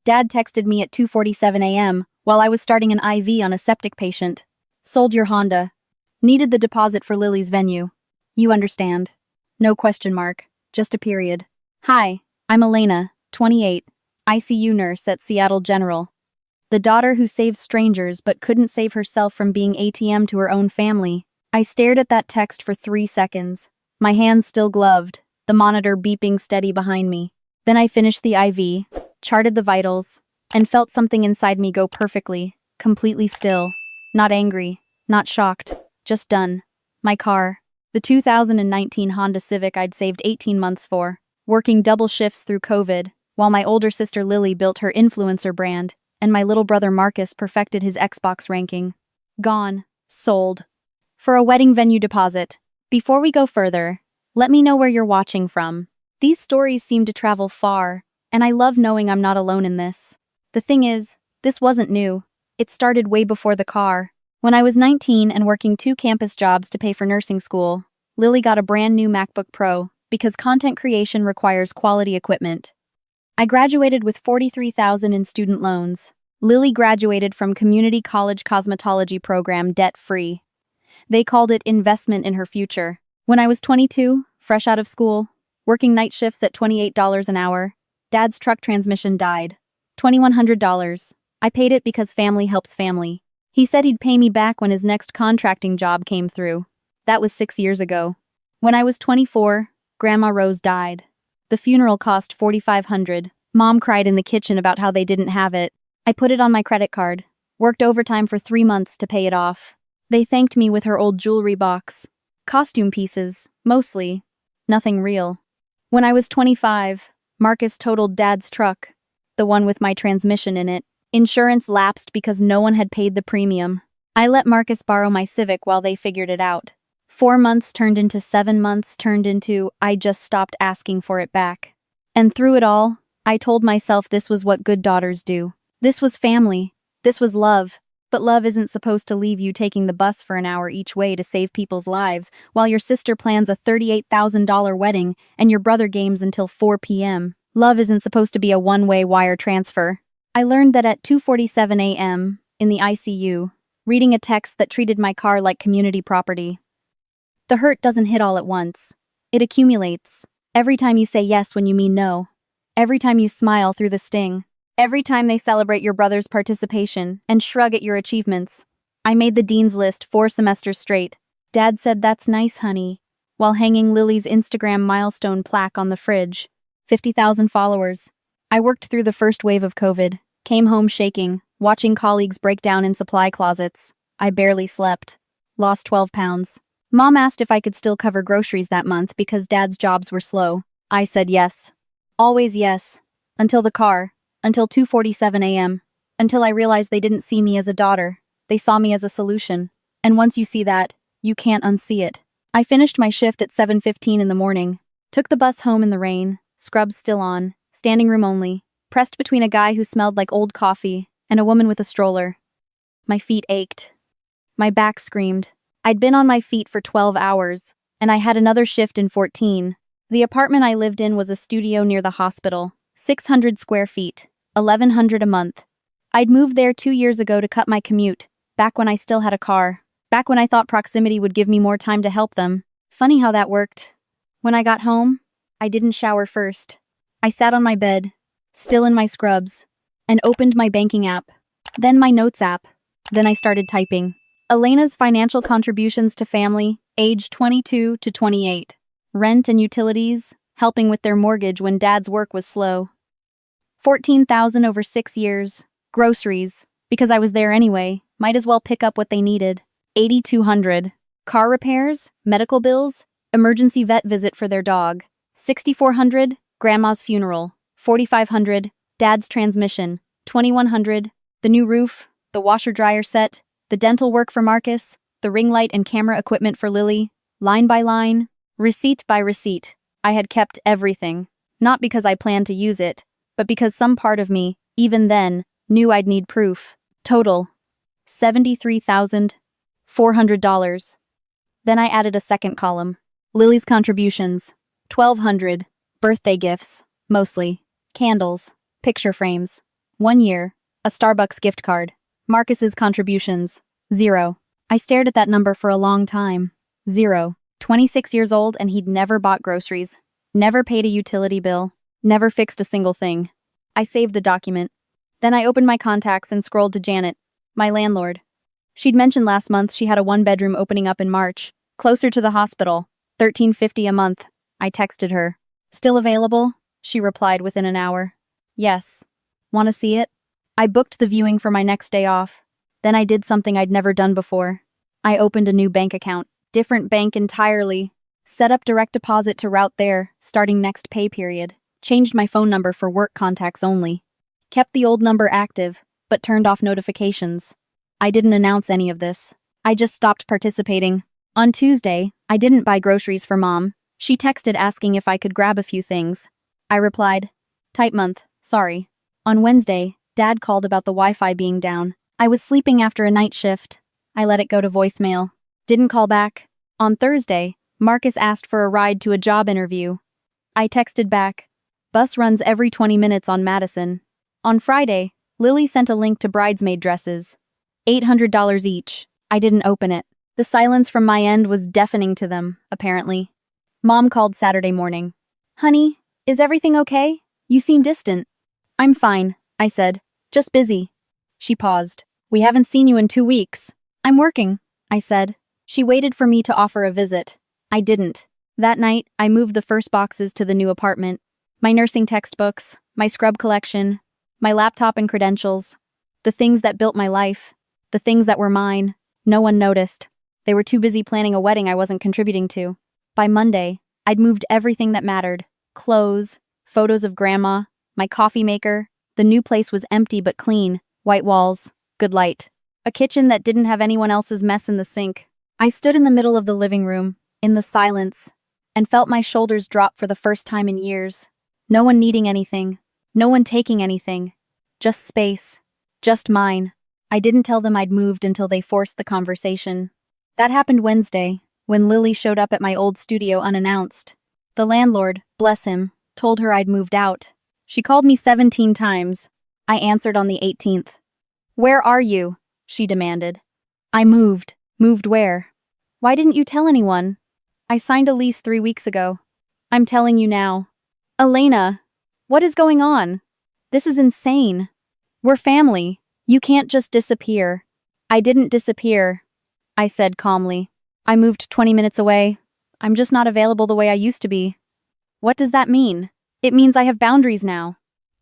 Dad texted me at 2:47 a.m. while I was starting an IV on a septic patient. Sold your Honda. Needed the deposit for Lily's venue. You understand. No question mark. Just a period. Hi, I'm Elena, 28, ICU nurse at Seattle General. The daughter who saves strangers but couldn't save herself from being ATM to her own family. I stared at that text for 3 seconds. My hands still gloved, the monitor beeping steady behind me. Then I finished the IV, charted the vitals, and felt something inside me go perfectly, completely still. Not angry, not shocked, just done. My car. The 2019 Honda Civic I'd saved 18 months for, working double shifts through COVID, while my older sister Lily built her influencer brand, and my little brother Marcus perfected his Xbox ranking. Gone. Sold. For a wedding venue deposit. Before we go further, let me know where you're watching from. These stories seem to travel far, and I love knowing I'm not alone in this. The thing is, this wasn't new. It started way before the car. When I was 19 and working 2 campus jobs to pay for nursing school, Lily got a brand new MacBook Pro because content creation requires quality equipment. I graduated with $43,000 in student loans. Lily graduated from community college cosmetology program debt-free. They called it investment in her future. When I was 22, fresh out of school, working night shifts at $28 an hour, Dad's truck transmission died. $2,100. I paid it because family helps family. He said he'd pay me back when his next contracting job came through. That was 6 years ago. When I was 24, Grandma Rose died. The funeral cost $4,500. Mom cried in the kitchen about how they didn't have it. I put it on my credit card. Worked overtime for 3 months to pay it off. They thanked me with her old jewelry box. Costume pieces, mostly. Nothing real. When I was 25, Marcus totaled Dad's truck. The one with my transmission in it. Insurance lapsed because no one had paid the premium. I let Marcus borrow my Civic while they figured it out. 4 months turned into 7 months turned into I just stopped asking for it back. And through it all, I told myself this was what good daughters do. This was family. This was love. But love isn't supposed to leave you taking the bus for an hour each way to save people's lives while your sister plans a $38,000 wedding and your brother games until 4 p.m. Love isn't supposed to be a one-way wire transfer. I learned that at 2:47 a.m., in the ICU, reading a text that treated my car like community property. The hurt doesn't hit all at once. It accumulates. Every time you say yes when you mean no. Every time you smile through the sting. Every time they celebrate your brother's participation and shrug at your achievements. I made the dean's list 4 semesters straight. Dad said, "That's nice, honey," while hanging Lily's Instagram milestone plaque on the fridge. 50,000 followers. I worked through the first wave of COVID, came home shaking, watching colleagues break down in supply closets. I barely slept. Lost 12 pounds. Mom asked if I could still cover groceries that month because Dad's jobs were slow. I said yes. Always yes. Until the car. Until 2:47 a.m. Until I realized they didn't see me as a daughter. They saw me as a solution. And once you see that, you can't unsee it. I finished my shift at 7:15 in the morning. Took the bus home in the rain, scrubs still on, standing room only, pressed between a guy who smelled like old coffee and a woman with a stroller. My feet ached. My back screamed. I'd been on my feet for 12 hours, and I had another shift in 14. The apartment I lived in was a studio near the hospital, 600 square feet, $1,100 a month. I'd moved there 2 years ago to cut my commute, back when I still had a car, back when I thought proximity would give me more time to help them. Funny how that worked. When I got home, I didn't shower first. I sat on my bed, still in my scrubs, and opened my banking app, then my notes app. Then I started typing. Elena's financial contributions to family, age 22 to 28. Rent and utilities, helping with their mortgage when Dad's work was slow. $14,000 over 6 years. Groceries, because I was there anyway, might as well pick up what they needed. $8,200. Car repairs, medical bills, emergency vet visit for their dog. $6,400. Grandma's funeral. $4,500. Dad's transmission. $2,100. The new roof, the washer-dryer set, the dental work for Marcus, the ring light and camera equipment for Lily, line by line, receipt by receipt. I had kept everything, not because I planned to use it, but because some part of me, even then, knew I'd need proof. Total, $73,400. Then I added a second column. Lily's contributions, $1,200. Birthday gifts, mostly. Candles, picture frames. 1 year. A Starbucks gift card. Marcus's contributions. 0. I stared at that number for a long time. 0. 26 years old and he'd never bought groceries. Never paid a utility bill. Never fixed a single thing. I saved the document. Then I opened my contacts and scrolled to Janet, my landlord. She'd mentioned last month she had a 1-bedroom opening up in March, closer to the hospital, $13.50 a month. I texted her. Still available? She replied within an hour. Yes. Want to see it? I booked the viewing for my next day off. Then I did something I'd never done before. I opened a new bank account. Different bank entirely. Set up direct deposit to route there, starting next pay period. Changed my phone number for work contacts only. Kept the old number active, but turned off notifications. I didn't announce any of this. I just stopped participating. On Tuesday, I didn't buy groceries for Mom. She texted asking if I could grab a few things. I replied, "Tight month, sorry." On Wednesday, Dad called about the Wi-Fi being down. I was sleeping after a night shift. I let it go to voicemail. Didn't call back. On Thursday, Marcus asked for a ride to a job interview. I texted back, "Bus runs every 20 minutes on Madison." On Friday, Lily sent a link to bridesmaid dresses. $800 each. I didn't open it. The silence from my end was deafening to them, apparently. Mom called Saturday morning. "Honey, is everything okay? You seem distant." "I'm fine," I said. "Just busy." She paused. "We haven't seen you in 2 weeks." "I'm working," I said. She waited for me to offer a visit. I didn't. That night, I moved the first boxes to the new apartment. My nursing textbooks, my scrub collection, my laptop and credentials. The things that built my life. The things that were mine. No one noticed. They were too busy planning a wedding I wasn't contributing to. By Monday, I'd moved everything that mattered. Clothes, photos of Grandma, my coffee maker. The new place was empty but clean. White walls, good light. A kitchen that didn't have anyone else's mess in the sink. I stood in the middle of the living room, in the silence, and felt my shoulders drop for the first time in years. No one needing anything. No one taking anything. Just space. Just mine. I didn't tell them I'd moved until they forced the conversation. That happened Wednesday, when Lily showed up at my old studio unannounced. The landlord, bless him, told her I'd moved out. She called me 17 times. I answered on the 18th. "Where are you?" she demanded. "I moved." "Moved where?" "Why didn't you tell anyone?" "I signed a lease 3 weeks ago." "I'm telling you now." "Elena, what is going on? This is insane. We're family. You can't just disappear." "I didn't disappear," I said calmly. "I moved 20 minutes away. I'm just not available the way I used to be." "What does that mean?" "It means I have boundaries now."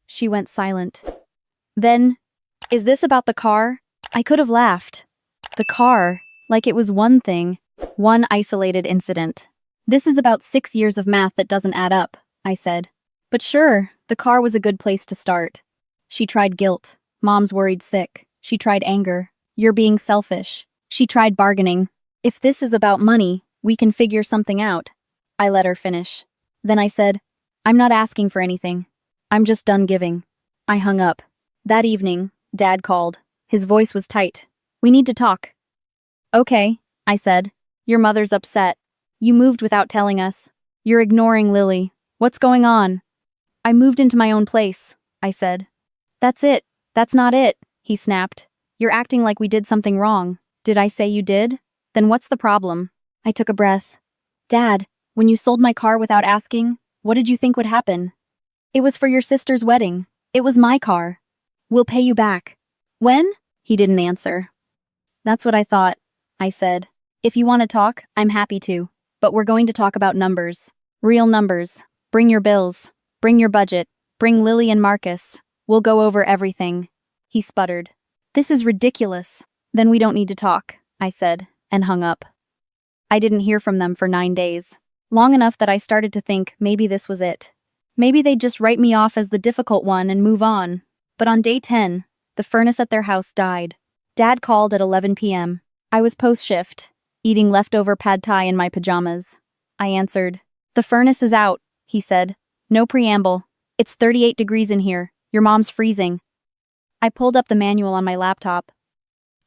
She went silent. Then, "Is this about the car?" I could have laughed. The car, like it was one thing, one isolated incident. "This is about 6 years of math that doesn't add up," I said. "But sure, the car was a good place to start." She tried guilt. "Mom's worried sick." She tried anger. "You're being selfish." She tried bargaining. "If this is about money, we can figure something out." I let her finish. Then I said, "I'm not asking for anything. I'm just done giving." I hung up. That evening, Dad called. His voice was tight. "We need to talk." "Okay," I said. "Your mother's upset. You moved without telling us. You're ignoring Lily. What's going on?" "I moved into my own place," I said. "That's it. That's not it," he snapped. "You're acting like we did something wrong." "Did I say you did? Then what's the problem?" I took a breath. "Dad, when you sold my car without asking, what did you think would happen?" "It was for your sister's wedding. It was my car. We'll pay you back." "When?" He didn't answer. "That's what I thought," I said. "If you want to talk, I'm happy to. But we're going to talk about numbers. Real numbers. Bring your bills. Bring your budget. Bring Lily and Marcus. We'll go over everything." He sputtered. "This is ridiculous." "Then we don't need to talk," I said, and hung up. I didn't hear from them for 9 days. Long enough that I started to think maybe this was it. Maybe they'd just write me off as the difficult one and move on. But on day 10, the furnace at their house died. Dad called at 11 p.m. I was post-shift, eating leftover pad thai in my pajamas. I answered. "The furnace is out," he said. "No preamble. It's 38 degrees in here. Your mom's freezing." I pulled up the manual on my laptop.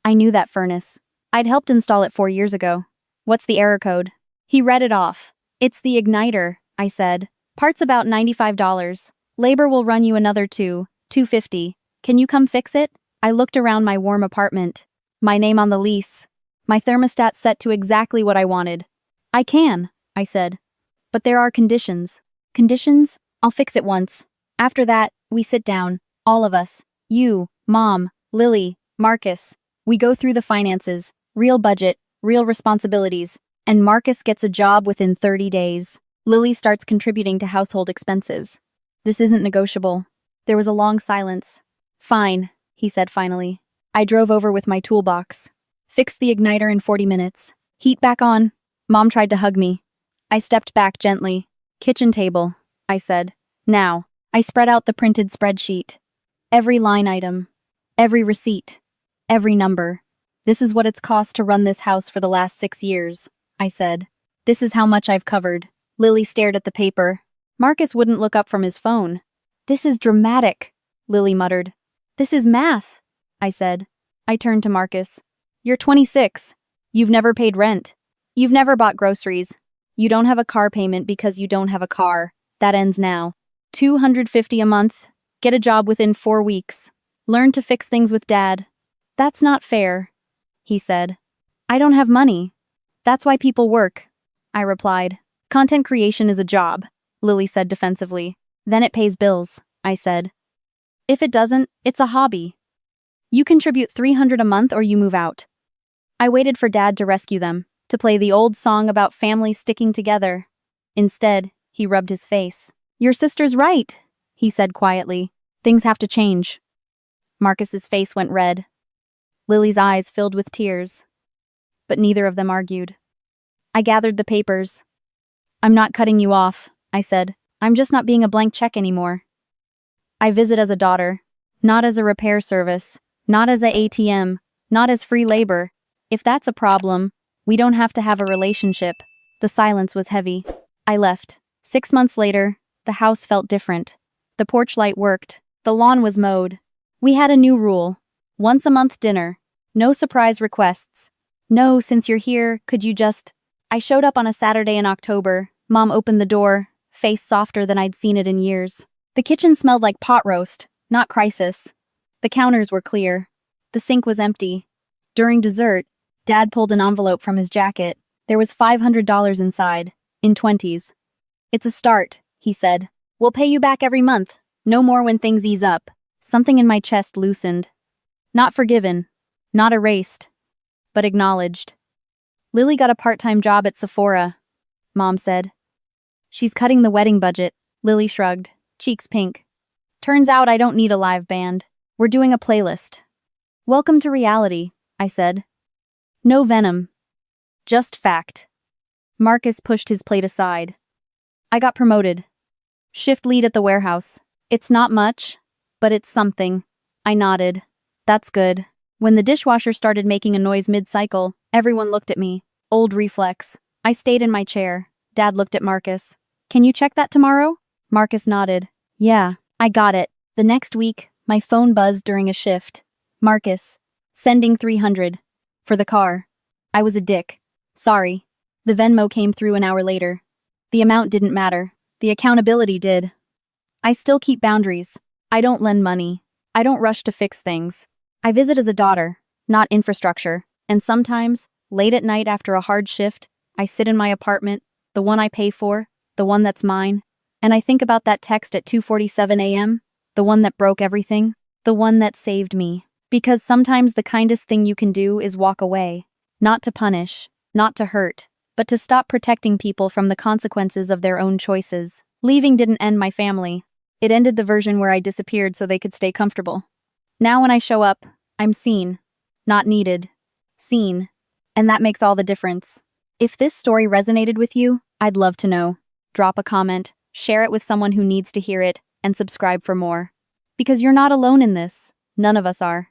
I knew that furnace. I'd helped install it 4 years ago. "What's the error code?" He read it off. "It's the igniter," I said. "Parts about $95. Labor will run you another $250. Can you come fix it? I looked around my warm apartment. My name on the lease. My thermostat set to exactly what I wanted. I can, I said. But there are conditions. Conditions? I'll fix it once. After that, we sit down. All of us. You, Mom, Lily, Marcus. We go through the finances, real budget, real responsibilities, and Marcus gets a job within 30 days. Lily starts contributing to household expenses. This isn't negotiable. There was a long silence. Fine, he said finally. I drove over with my toolbox. Fixed the igniter in 40 minutes. Heat back on. Mom tried to hug me. I stepped back gently. Kitchen table, I said. Now. I spread out the printed spreadsheet. Every line item. Every receipt. Every number. This is what it's cost to run this house for the last 6 years, I said. This is how much I've covered. Lily stared at the paper. Marcus wouldn't look up from his phone. This is dramatic, Lily muttered. This is math, I said. I turned to Marcus. You're 26. You've never paid rent. You've never bought groceries. You don't have a car payment because you don't have a car. That ends now. $250 a month. Get a job within 4 weeks. Learn to fix things with Dad. That's not fair, he said. I don't have money. That's why people work, I replied. Content creation is a job, Lily said defensively. Then it pays bills, I said. If it doesn't, it's a hobby. You contribute $300 a month or you move out. I waited for Dad to rescue them, to play the old song about families sticking together. Instead, he rubbed his face. Your sister's right, he said quietly. Things have to change. Marcus's face went red. Lily's eyes filled with tears. But neither of them argued. I gathered the papers. I'm not cutting you off, I said. I'm just not being a blank check anymore. I visit as a daughter, not as a repair service, not as a ATM, not as free labor. If that's a problem, we don't have to have a relationship. The silence was heavy. I left. 6 months later, the house felt different. The porch light worked. The lawn was mowed. We had a new rule. Once a month dinner. No surprise requests. No, since you're here, could you just... I showed up on a Saturday in October. Mom opened the door, face softer than I'd seen it in years. The kitchen smelled like pot roast, not crisis. The counters were clear. The sink was empty. During dessert, Dad pulled an envelope from his jacket. There was $500 inside, in 20s. It's a start, he said. We'll pay you back every month. No more when things ease up. Something in my chest loosened. Not forgiven. Not erased. But acknowledged. Lily got a part-time job at Sephora, Mom said. She's cutting the wedding budget, Lily shrugged, cheeks pink. Turns out I don't need a live band. We're doing a playlist. Welcome to reality, I said. No venom. Just fact. Marcus pushed his plate aside. I got promoted. Shift lead at the warehouse. It's not much, but it's something. I nodded. That's good. When the dishwasher started making a noise mid-cycle, everyone looked at me. Old reflex. I stayed in my chair. Dad looked at Marcus. Can you check that tomorrow? Marcus nodded. Yeah, I got it. The next week, my phone buzzed during a shift. Marcus. Sending 300. For the car. I was a dick. Sorry. The Venmo came through an hour later. The amount didn't matter. The accountability did. I still keep boundaries. I don't lend money. I don't rush to fix things. I visit as a daughter, not infrastructure, and sometimes, late at night after a hard shift, I sit in my apartment, the one I pay for, the one that's mine, and I think about that text at 2:47 a.m., the one that broke everything, the one that saved me. Because sometimes the kindest thing you can do is walk away, not to punish, not to hurt, but to stop protecting people from the consequences of their own choices. Leaving didn't end my family. It ended the version where I disappeared so they could stay comfortable. Now when I show up, I'm seen. Not needed. Seen. And that makes all the difference. If this story resonated with you, I'd love to know. Drop a comment, share it with someone who needs to hear it, and subscribe for more. Because you're not alone in this. None of us are.